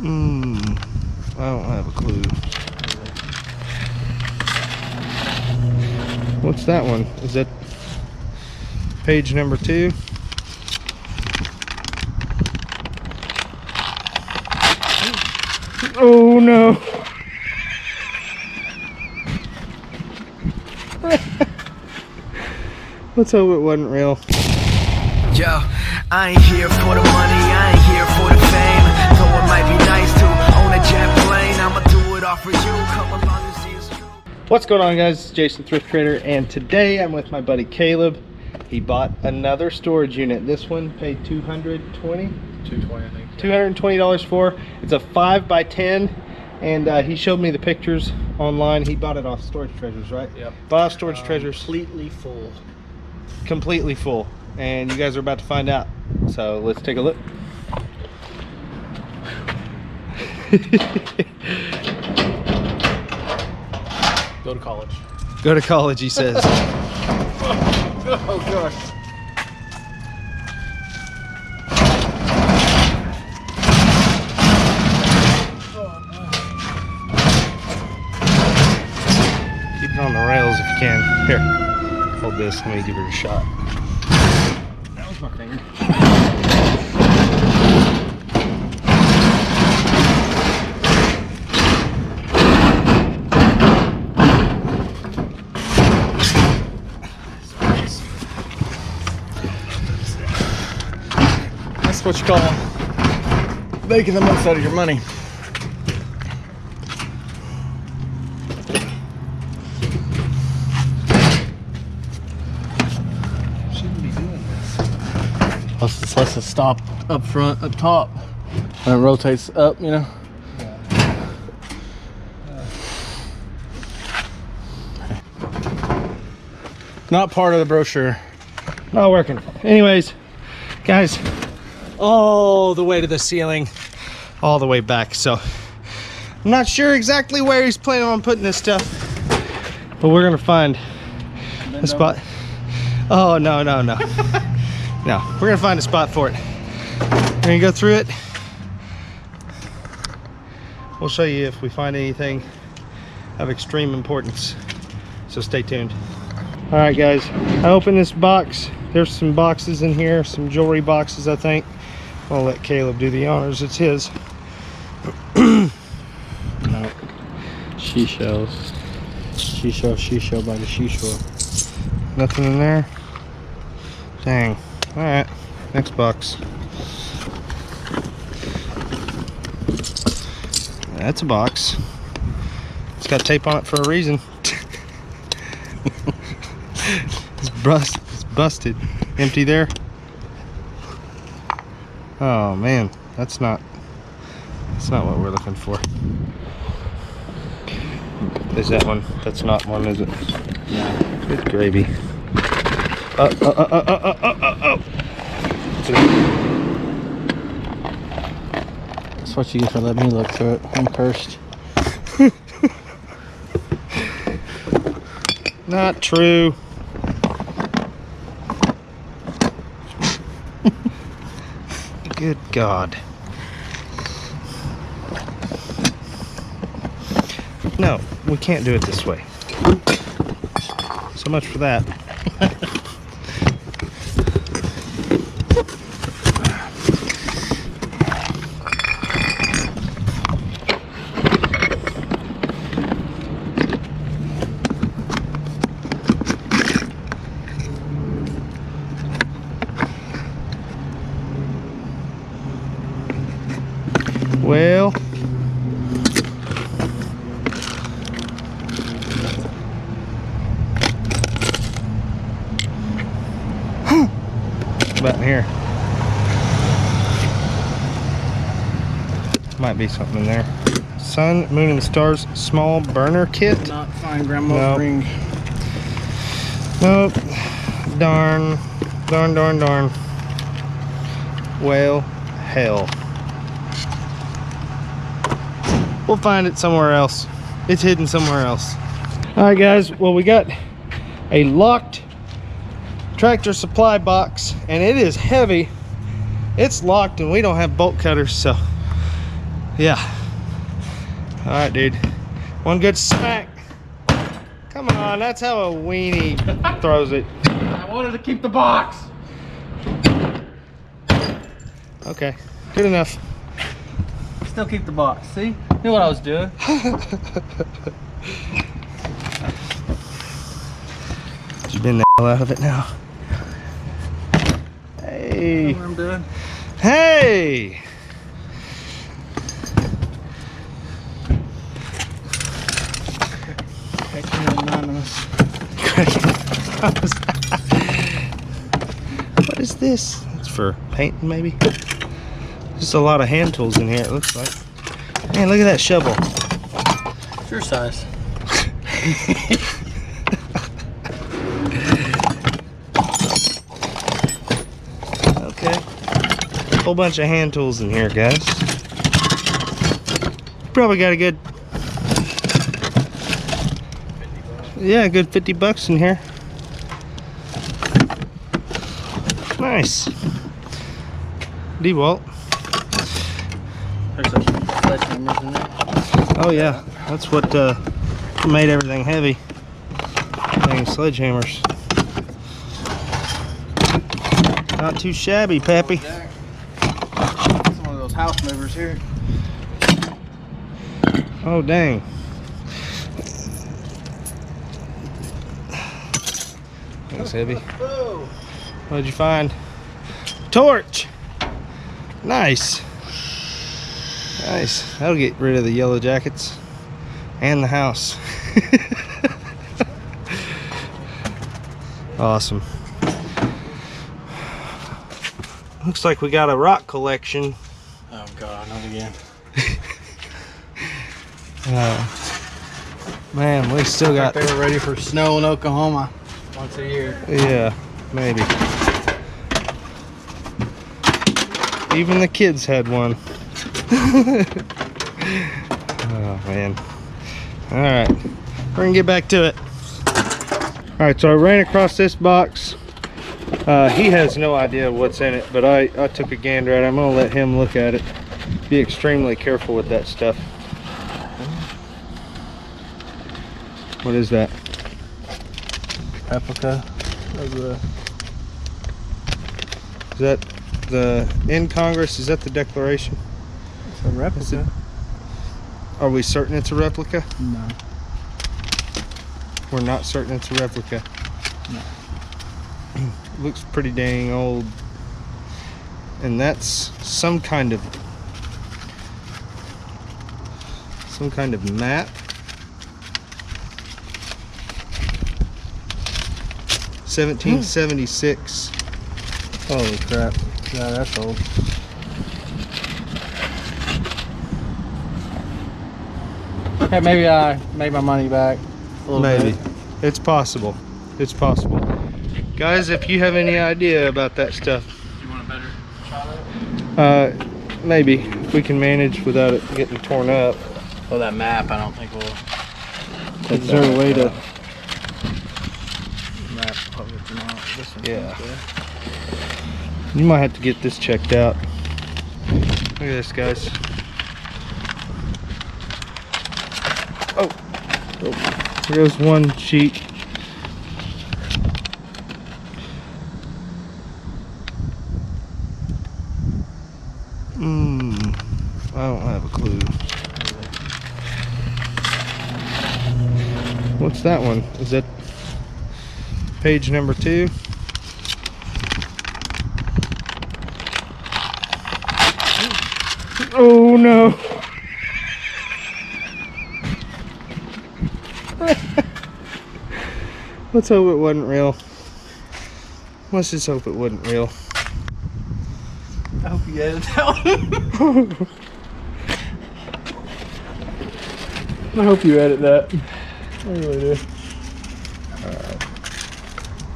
I don't have a clue. What's that one? Is that page number 2? Oh no. Let's hope it wasn't real. Yo, I ain't here for the money, I ain't here for the fame. Though it might be nice to own a jet plane, I'ma do it all for you. Come along and see it's true. What's going on, guys? It's Jason, Thrift Trader, and today I'm with my buddy Caleb. He bought another storage unit. This one paid $220, I think. $220 for. It's a 5x10, and he showed me the pictures online. He bought it off Storage Treasures, right? Yep. Bought off Storage Treasures. Completely full. And you guys are about to find out, so let's take a look. Go to college. Go to college, he says. Oh gosh. Keep it on the rails if you can. Here, hold this, let me give it a shot. That was my finger. That's what you call making the most out of your money. Plus it's less to stop up front, up top, when it rotates up, you know. Not part of the brochure. Not working. Anyways, guys, all the way to the ceiling, all the way back. So I'm not sure exactly where he's planning on putting this stuff, but we're gonna find a spot. Oh no. No, we're gonna find a spot for it. We're gonna go through it. We'll show you if we find anything of extreme importance, so stay tuned. All right, guys, I opened this box. There's some boxes in here, some jewelry boxes, I think. I'll let Caleb do the honors. It's his. No. She-shells by the seashore. Nothing in there. Dang. All right, next box. That's a box. It's got tape on it for a reason. It's busted. Empty there. Oh man, that's not what we're looking for. Is that one? That's not one, is it? Yeah. Good gravy. Oh. That's what you get for letting me look through it. I'm cursed. Not true. Good God. No, we can't do it this way. So much for that. Well, about in here. Might be something in there. Sun, Moon, and Stars small burner kit. Not find Grandma's ring. Nope. Darn. Well, hell. We'll find it somewhere else. It's hidden somewhere else. All right, guys. Well, we got a locked Tractor Supply box, and it is heavy. It's locked, and we don't have bolt cutters, so Yeah. All right, dude. One good smack. Come on, that's how a weenie throws it. I wanted to keep the box. Okay, good enough. Still keep the box. See? Knew what I was doing. You been the hell out of it now. Hey. Know what I'm doing. Hey. What is this? It's for painting, maybe? Just a lot of hand tools in here, it looks like. Man, look at that shovel. It's your size. Okay. Whole bunch of hand tools in here, guys. Probably got a good, yeah, a good 50 bucks in here. Nice. DeWalt. There's a sledgehammer in there. Oh yeah, that's what made everything heavy. Dang sledgehammers. Not too shabby, Pappy. It's one of those house movers here. Oh dang. That's heavy. What'd you find? Torch. Nice. Nice. That'll get rid of the yellow jackets and the house. Awesome. Looks like we got a rock collection. Oh god, not again. Man, we still got. They were ready for snow in Oklahoma once a year. Yeah, maybe. Even the kids had one. Oh man. All right, we're gonna get back to it. All right, so I ran across this box. He has no idea what's in it, but I took a gander at it. I'm gonna let him look at it. Be extremely careful with that stuff. What is that? Replica of the. Is that the in Congress? Is that the Declaration? It's a replica. Are we certain it's a replica? No. We're not certain it's a replica. No. Looks pretty dang old. And that's some kind of map. 1776. Holy crap. Yeah, that's old. Hey, maybe I made my money back. A little Maybe. bit. It's possible. It's possible. Guys, if you have any idea about that stuff, You want a better shot at it? maybe if we can manage without it getting torn up. Well, that map, I don't think we'll. Is there a way to? Map, probably not. This one. Yeah. You might have to get this checked out. Look at this, guys. Oh, here goes one sheet. I don't have a clue. What's that one? Is that page number 2? Oh no. Let's hope it wasn't real. Let's just hope it wasn't real. I hope you edited that one. I hope you edit that. I really do.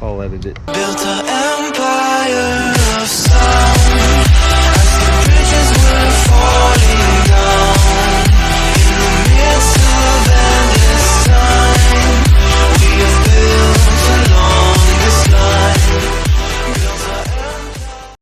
I'll edit it. Built an empire